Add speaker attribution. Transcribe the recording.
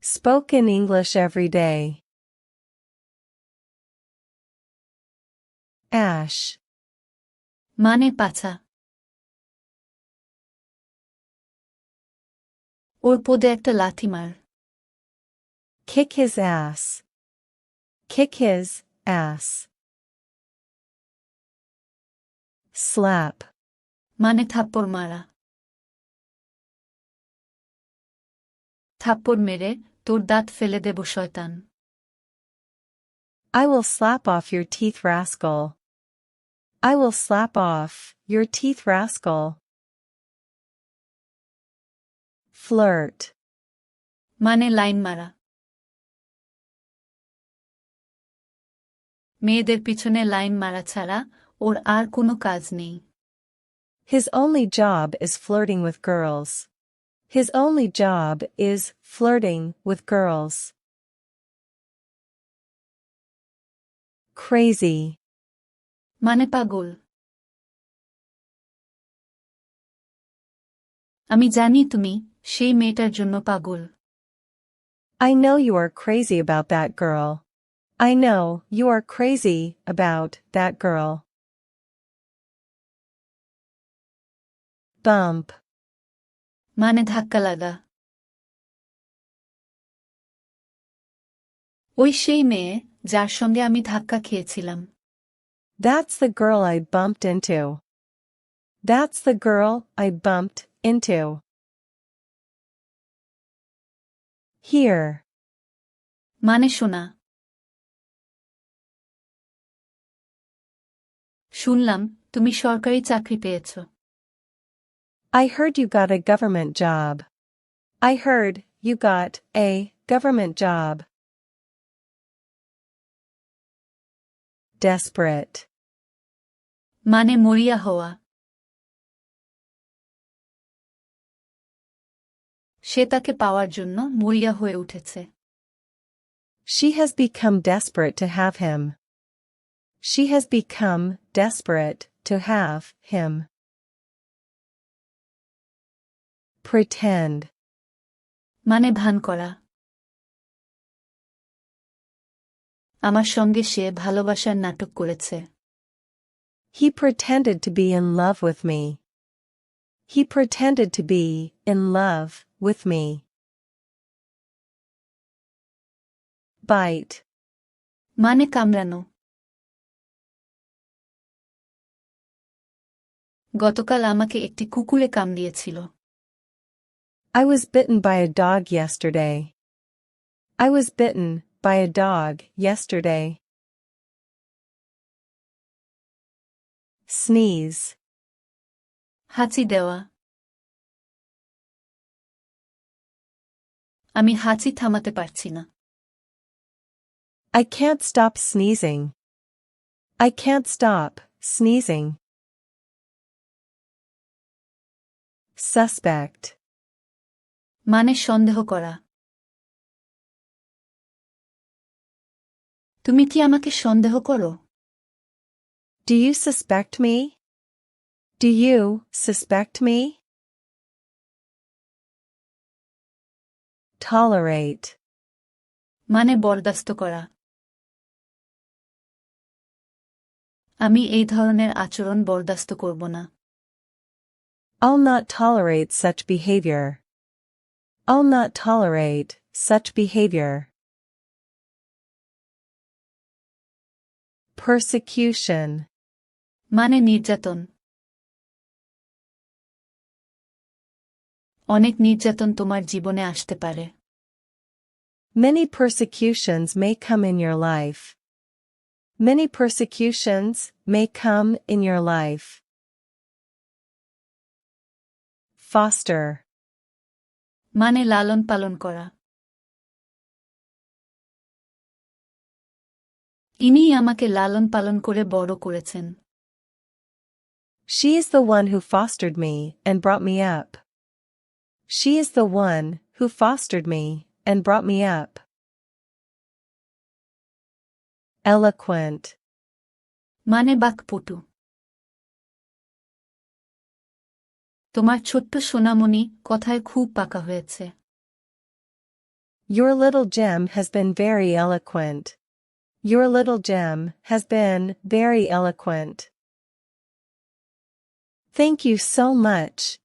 Speaker 1: Spoke in English every day. Ash.
Speaker 2: মানে পাছা। ওর পদে একটা লাথি মার।
Speaker 1: Kick his ass. Kick his ass. Slap.
Speaker 2: মানে থাপ্পড় মারা। থাপ্পড় মেরে তোর দাঁত ফেলে দেব শয়তান।
Speaker 1: I will slap off your teeth, rascal. I will slap off your teeth, rascal. Flirt.
Speaker 2: মানে লাইন মারা। মেয়েদের পিছনে লাইন মারা ছাড়া ওর আর কোনো কাজ নেই।
Speaker 1: His only job is flirting with girls. His only job is flirting with girls. Crazy.
Speaker 2: মানে পাগল। আমি জানি তুমি সেই মেয়েটার জন্য পাগল।
Speaker 1: I know you are crazy about that girl. I know you are crazy about that girl. Bump.
Speaker 2: মানে ধাক্কা লাগা। ওই সেই মেয়ে যার সঙ্গে আমি ধাক্কা খেয়েছিলাম।
Speaker 1: That's the girl I bumped into. That's the girl I bumped into. Hear.
Speaker 2: মানে শোনা। শুনলাম তুমি সরকারি চাকরি পেয়েছ।
Speaker 1: I heard you got a government job. I heard you got a government job. Desperate.
Speaker 2: মানে মরিয়া হওয়া। সে তাকে পাওয়ার জন্য মরিয়া হয়ে উঠেছে।
Speaker 1: She has become desperate to have him. She has become desperate to have him. Pretend.
Speaker 2: মানে ভান করা। আমার সঙ্গে সে ভালোবাসার নাটক করেছে।
Speaker 1: He pretended to be in love with me. He pretended to be in love with me. Bite.
Speaker 2: মানে কামড়ানো। গতকাল আমাকে একটি কুকুরে কামড়িয়েছিল।
Speaker 1: I was bitten by a dog yesterday. I was bitten by a dog yesterday. Sneeze.
Speaker 2: হাঁচি দেওয়া। আমি হাঁচি থামাতে পারছি না।
Speaker 1: I can't stop sneezing. I can't stop sneezing. Suspect.
Speaker 2: মানে সন্দেহ করা। তুমি কি আমাকে সন্দেহ করো?
Speaker 1: Do you suspect me? Do you suspect me? Tolerate.
Speaker 2: মানে বরদাস্ত করা। আমি এই ধরনের আচরণ বরদাস্ত করব না।
Speaker 1: I'll not tolerate such behavior. I'll not tolerate such behavior. Persecution.
Speaker 2: মানে নির্যাতন। অনেক নির্যাতন তোমার জীবনে আসতে পারে।
Speaker 1: Many persecutions may come in your life. Many persecutions may come in your life. Foster.
Speaker 2: মানে লালন পালন করা। ইনিই আমাকে লালন পালন করে বড় করেছেন।
Speaker 1: She is the one who fostered me and brought me up. She is the one who fostered me and brought me up. Eloquent.
Speaker 2: মানে বাকপটু। তোমার ছোট্ট সোনামণি কথায় খুব পাকা হয়েছে।
Speaker 1: Your little gem has been very eloquent. Your little gem has been very eloquent. Thank you so much.